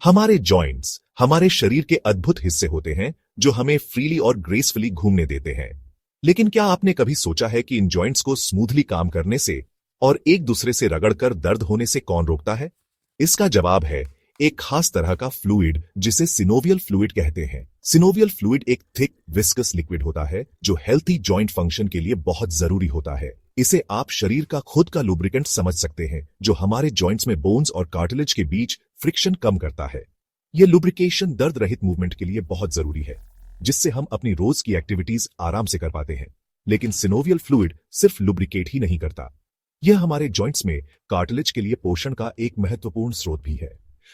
हमारे जॉइंट्स हमारे शरीर के अद्भुत हिस्से होते हैं जो हमें फ्रीली और ग्रेसफुली घूमने देते हैं। लेकिन क्या आपने कभी सोचा है कि इन जॉइंट्स को स्मूथली काम करने से और एक दूसरे से रगड़कर दर्द होने से कौन रोकता है? इसका जवाब है एक खास तरह का फ्लूइड जिसे सिनोवियल फ्लूइड कहते हैं। सिनोवियल फ्लूइड एक थिक विस्कस लिक्विड होता है जो हेल्थी जॉइंट फंक्शन के लिए बहुत जरूरी होता है। इसे आप शरीर का खुद का लुब्रिकेंट समझ सकते हैं जो हमारे जॉइंट्स में बोन्स और कार्टिलेज के बीच फ्रिक्शन कम करता है। यह लुब्रिकेशन दर्द रहित मूवमेंट के लिए बहुत जरूरी है जिससे हम अपनी रोज की एक्टिविटीज आराम से कर पाते हैं। लेकिन सिनोवियल फ्लूइड सिर्फ लुब्रिकेट ही नहीं करता, यह हमारे जॉइंट्स में कार्टिलेज के लिए पोषण का एक महत्वपूर्ण स्रोत भी है।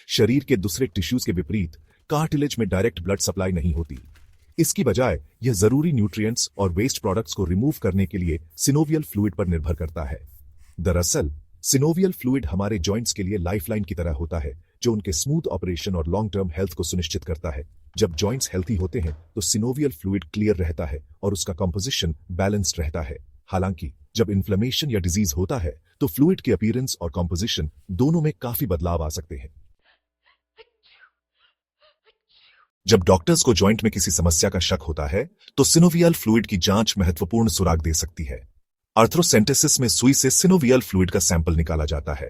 शरीर के दूसरे टिश्यूज के विपरीत कार्टिलेज में डायरेक्ट ब्लड सप्लाई नहीं होती। इसकी बजाय यह जरूरी न्यूट्रिएंट्स और वेस्ट प्रोडक्ट्स को रिमूव करने के लिए सिनोवियल फ्लूइड पर निर्भर करता है। दरअसल सिनोवियल फ्लूइड हमारे जॉइंट्स के लिए लाइफलाइन की तरह होता है जो उनके स्मूथ ऑपरेशन और लॉन्ग टर्म हेल्थ को सुनिश्चित करता है। जब जॉइंट्स हेल्थी होते हैं तो सिनोवियल फ्लूइड क्लियर रहता है और उसका कंपोजिशन बैलेंस्ड रहता है। हालांकि जब इन्फ्लेमेशन या डिजीज होता है तो फ्लूइड के अपीयरेंस और कंपोजिशन दोनों में काफी बदलाव आ सकते हैं। जब डॉक्टर्स को जॉइंट में किसी समस्या का शक होता है तो सिनोवियल फ्लूइड की जांच महत्वपूर्ण सुराग दे सकती है। आर्थ्रोसेंटेसिस में सुई से सिनोवियल फ्लूइड का सैंपल निकाला जाता है।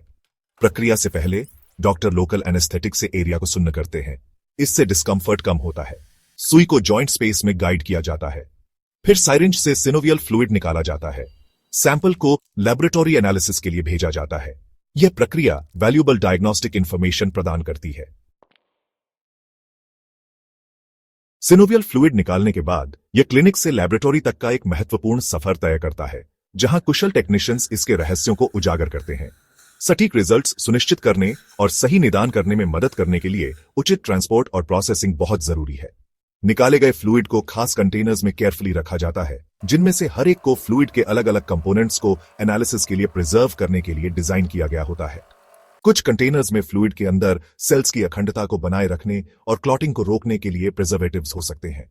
प्रक्रिया से पहले डॉक्टर लोकल एनेस्थेटिक से एरिया को सुन्न करते हैं। इससे डिस्कम्फर्ट कम होता है। सुई को जॉइंट स्पेस में गाइड किया जाता है। फिर साइरिंज से सिनोवियल फ्लूइड निकाला जाता है। सैंपल को लेबोरेटरी एनालिसिस के लिए भेजा जाता है। यह प्रक्रिया वैल्यूएबल डायग्नोस्टिक इंफॉर्मेशन प्रदान करती है। सिनोवियल फ्लूइड निकालने के बाद यह क्लिनिक से लेबोरेटरी तक का एक महत्वपूर्ण सफर तय करता है जहां कुशल टेक्नीशियंस इसके रहस्यों को उजागर करते हैं। सटीक रिजल्ट्स सुनिश्चित करने और सही निदान करने में मदद करने के लिए उचित ट्रांसपोर्ट और प्रोसेसिंग बहुत जरूरी है। निकाले गए फ्लूइड को खास कंटेनर्स में केयरफुली रखा जाता है जिनमें से हर एक को फ्लूइड के अलग अलग कंपोनेंट्स को एनालिसिस के लिए प्रिजर्व करने के लिए डिजाइन किया गया होता है। कुछ कंटेनर्स में फ्लूइड के अंदर सेल्स की अखंडता को बनाए रखने और क्लॉटिंग को रोकने के लिए प्रिजर्वेटिव्स हो सकते हैं।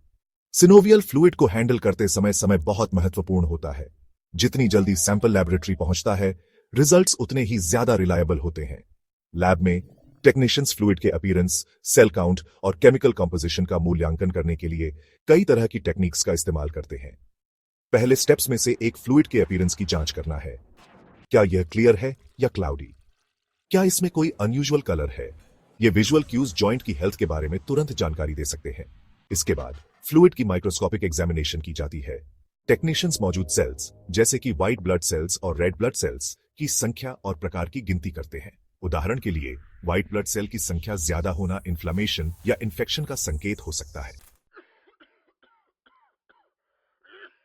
सिनोवियल फ्लूइड को हैंडल करते समय बहुत महत्वपूर्ण होता है। जितनी जल्दी सैंपल लैबोरेटरी पहुंचता है रिजल्ट्स उतने ही ज्यादा रिलायबल होते हैं। लैब में टेक्नीशियंस फ्लूइड के अपीयरेंस, सेल काउंट और केमिकल कंपोजिशन का मूल्यांकन करने के लिए कई तरह की टेक्निक्स का इस्तेमाल करते हैं। पहले स्टेप्स में से एक फ्लूइड के अपीयरेंस की जांच करना है। क्या यह क्लियर है या क्लाउडी? क्या इसमें कोई अनयूजुअल कलर है? ये विजुअल क्यूज जॉइंट की हेल्थ के बारे में तुरंत जानकारी दे सकते हैं। इसके बाद फ्लूइड की माइक्रोस्कोपिक एग्जामिनेशन की जाती है। टेक्नीशियंस मौजूद सेल्स जैसे कि व्हाइट ब्लड सेल्स और रेड ब्लड सेल्स की संख्या और प्रकार की गिनती करते हैं। उदाहरण के लिए व्हाइट ब्लड सेल की संख्या ज्यादा होना इन्फ्लेमेशन या इन्फेक्शन का संकेत हो सकता है।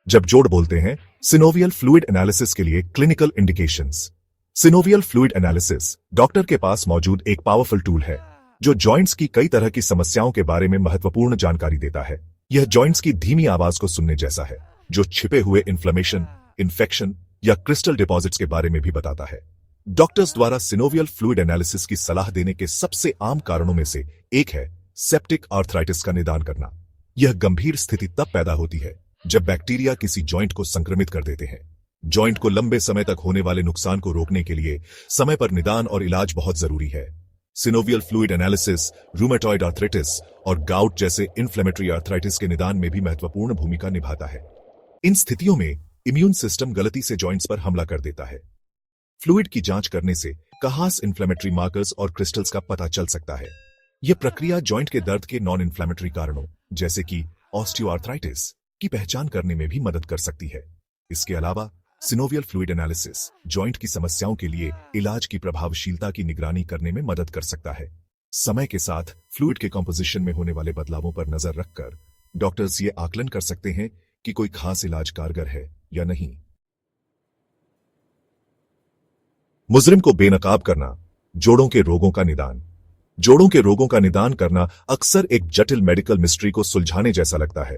जब जोड़ बोलते हैं सिनोवियल फ्लूइड एनालिसिस के लिए clinical indications. Synovial fluid analysis doctor के पास मौजूद एक पावरफुल टूल है जो जॉइंट्स की कई तरह की समस्याओं के बारे में महत्वपूर्ण जानकारी देता है। यह जॉइंट्स की धीमी आवाज को सुनने जैसा है जो छिपे हुए इन्फ्लेमेशन, इन्फेक्शन या क्रिस्टल डिपॉजिट्स के बारे में भी बताता है। डॉक्टर्स द्वारा सिनोवियल फ्लूइड एनालिसिस की सलाह देने के सबसे आम कारणों में से एक है सेप्टिक आर्थराइटिस का निदान करना। यह गंभीर स्थिति तब पैदा होती है जब बैक्टीरिया किसी जॉइंट को संक्रमित कर देते हैं। जॉइंट को लंबे समय तक होने वाले नुकसान को रोकने के लिए समय पर निदान और इलाज बहुत जरूरी है। Synovial fluid analysis rheumatoid arthritis और गाउट जैसे इन्फ्लेमेटरी आर्थराइटिस के निदान में भी महत्वपूर्ण भूमिका निभाता है। इन स्थितियों में इम्यून सिस्टम गलती से जॉइंट्स पर हमला कर देता है। फ्लूइड की जांच करने से खास इन्फ्लेमेटरी मार्कर्स और क्रिस्टल्स का पता चल सकता है। यह प्रक्रिया जॉइंट के दर्द के नॉन इन्फ्लेमेटरी कारणों जैसे कि ऑस्टियोआर्थराइटिस की पहचान करने में भी मदद कर सकती है। इसके अलावा सिनोवियल फ्लूइड एनालिसिस जॉइंट की समस्याओं के लिए इलाज की प्रभावशीलता की निगरानी करने में मदद कर सकता है। समय के साथ फ्लूइड के कंपोजिशन में होने वाले बदलावों पर नजर रखकर डॉक्टर्स ये आकलन कर सकते हैं कि कोई खास इलाज कारगर है या नहीं। मुजरिम को बेनकाब करना, जोड़ों के रोगों का निदान। जोड़ों के रोगों का निदान करना अक्सर एक जटिल मेडिकल मिस्ट्री को सुलझाने जैसा लगता है।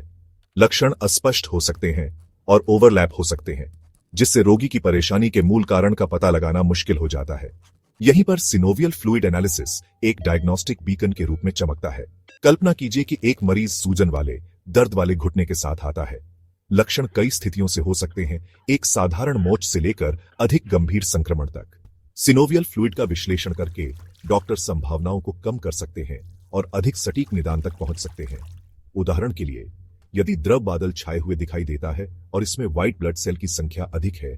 लक्षण अस्पष्ट हो सकते हैं और ओवरलैप हो सकते हैं जिससे रोगी की परेशानी के मूल कारण का पता लगाना मुश्किल हो जाता है। यहीं पर सिनोवियल फ्लूइड एनालिसिस एक डायग्नोस्टिक बीकन के रूप में चमकता है। कल्पना कीजिए कि एक मरीज सूजन वाले, दर्द वाले घुटने के साथ आता है। लक्षण कई स्थितियों से हो सकते हैं, एक साधारण मोच से लेकर अधिक गंभीर संक्रमण तक। सिनोवियल फ्लूइड का विश्लेषण करके डॉक्टर संभावनाओं को कम कर सकते हैं और अधिक सटीक निदान तक पहुंच सकते हैं। उदाहरण के लिए, यदि द्रव बादल छाए हुए दिखाई देता है और इसमें व्हाइट ब्लड सेल की संख्या अधिक है,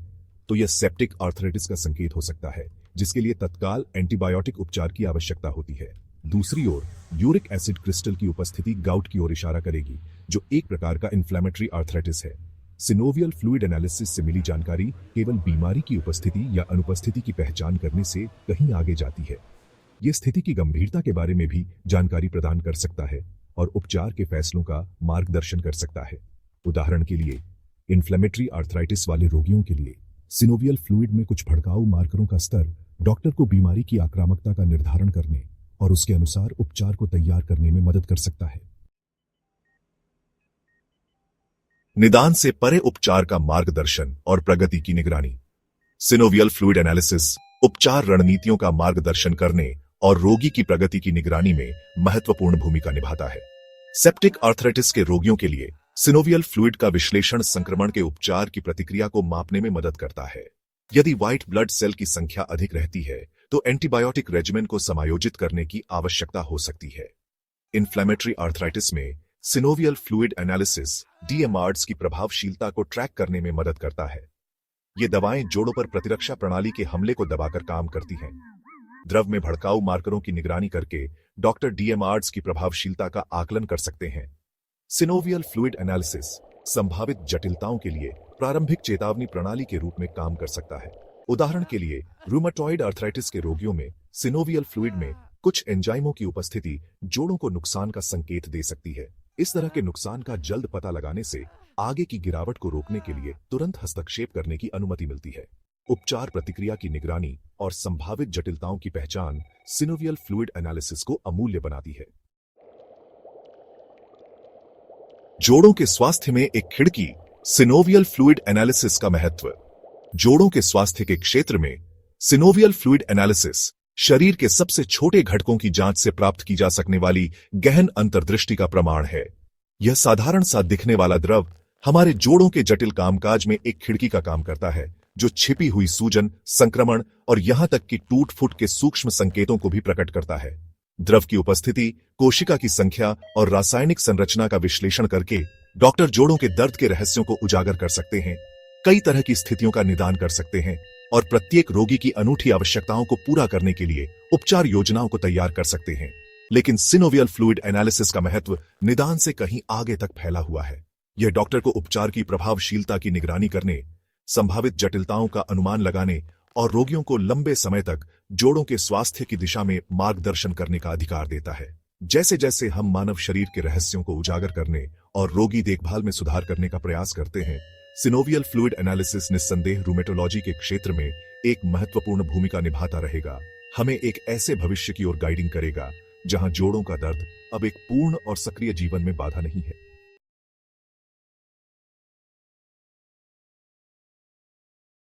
तो यह सेप्टिक आर्थराइटिस का संकेत हो सकता है, जिसके लिए तत्काल एंटीबायोटिक उपचार की आवश्यकता होती है। दूसरी ओर, यूरिक एसिड क्रिस्टल की उपस्थिति गाउट की ओर इशारा करेगी, जो एक प्रकार का इन्फ्लेमेटरी आर्थराइटिस है। सिनोवियल फ्लूइड एनालिसिस से मिली जानकारी केवल बीमारी की उपस्थिति या अनुपस्थिति की पहचान करने से कहीं आगे जाती है। यह स्थिति की गंभीरता के बारे में भी जानकारी प्रदान कर सकता है और उपचार के फैसलों का मार्गदर्शन कर सकता है। उदाहरण के लिए, इन्फ्लेमेटरी आर्थराइटिस वाले रोगियों के लिए सिनोवियल फ्लूइड में कुछ भड़काऊ मार्करों का स्तर डॉक्टर को बीमारी की आक्रामकता का निर्धारण करने और उसके अनुसार उपचार को तैयार करने में मदद कर सकता है। निदान से परे उपचार का मार्गदर्शन और प्रगति की निगरानी। सिनोवियल फ्लूइड एनालिसिस उपचार रणनीतियों का मार्गदर्शन करने और रोगी की प्रगति की निगरानी में महत्वपूर्ण भूमिका निभाता है। सेप्टिक आर्थराइटिस के रोगियों के लिए सिनोवियल फ्लूइड का विश्लेषण संक्रमण के उपचार की प्रतिक्रिया को मापने में मदद करता है। यदि व्हाइट ब्लड सेल की संख्या अधिक रहती है, तो एंटीबायोटिक रेजिमेन को समायोजित करने की आवश्यकता हो सकती है। इन्फ्लेमेटरी आर्थराइटिस में सिनोवियल फ्लूइड एनालिसिस डीएमआरएस की प्रभावशीलता को ट्रैक करने में मदद करता है। ये दवाएं जोड़ों पर प्रतिरक्षा प्रणाली के हमले को दबाकर काम करती हैं। द्रव में भड़काऊ मार्करों की निगरानी करके डॉक्टर डीएमआरएस की प्रभावशीलता का आकलन कर सकते हैं। सिनोवियल फ्लूइड एनालिसिस संभावित जटिलताओं के लिए प्रारंभिक चेतावनी प्रणाली के रूप में काम कर सकता है। उदाहरण के लिए, रूमेटॉइड आर्थराइटिस के रोगियों में सिनोवियल फ्लूइड में कुछ एंजाइमों की उपस्थिति जोड़ों को नुकसान का संकेत दे सकती है। इस तरह के नुकसान का जल्द पता लगाने से आगे की गिरावट को रोकने के लिए तुरंत हस्तक्षेप करने की अनुमति मिलती है। उपचार प्रतिक्रिया की निगरानी और संभावित जटिलताओं की पहचान सिनोवियल फ्लूइड एनालिसिस को अमूल्य बनाती है। जोड़ों के स्वास्थ्य में एक खिड़की। सिनोवियल फ्लूइड एनालिसिस का महत्व। जोड़ों के स्वास्थ्य के क्षेत्र में सिनोवियल फ्लूइड एनालिसिस शरीर के सबसे छोटे घटकों की जांच से प्राप्त की जा सकने वाली गहन अंतर्दृष्टि का प्रमाण है। यह साधारण सा दिखने वाला द्रव हमारे जोड़ों के जटिल कामकाज में एक खिड़की का काम करता है, जो छिपी हुई सूजन, संक्रमण और यहां तक कि टूट फूट के सूक्ष्म संकेतों को भी प्रकट करता है। द्रव की उपस्थिति, कोशिका की संख्या और रासायनिक संरचना का विश्लेषण करके डॉक्टर जोड़ों के दर्द के रहस्यों को उजागर कर सकते हैं, कई तरह की स्थितियों का निदान कर सकते हैं और प्रत्येक रोगी की अनूठी आवश्यकताओं को पूरा करने के लिए उपचार योजनाओं को तैयार कर सकते हैं। लेकिन सिनोवियल फ्लूइड एनालिसिस का महत्व निदान से कहीं आगे तक फैला हुआ है। यह डॉक्टर को उपचार की प्रभावशीलता की निगरानी करने, संभावित जटिलताओं का अनुमान लगाने और रोगियों को लंबे समय तक जोड़ों के स्वास्थ्य की दिशा में मार्गदर्शन करने का अधिकार देता है। जैसे जैसे हम मानव शरीर के रहस्यों को उजागर करने और रोगी देखभाल में सुधार करने का प्रयास करते हैं, सिनोवियल फ्लूइड एनालिसिस निस्संदेह रूमेटोलॉजी के क्षेत्र में एक महत्वपूर्ण भूमिका निभाता रहेगा। हमें एक ऐसे भविष्य की ओर गाइडिंग करेगा जहां जोड़ों का दर्द अब एक पूर्ण और सक्रिय जीवन में बाधा नहीं है।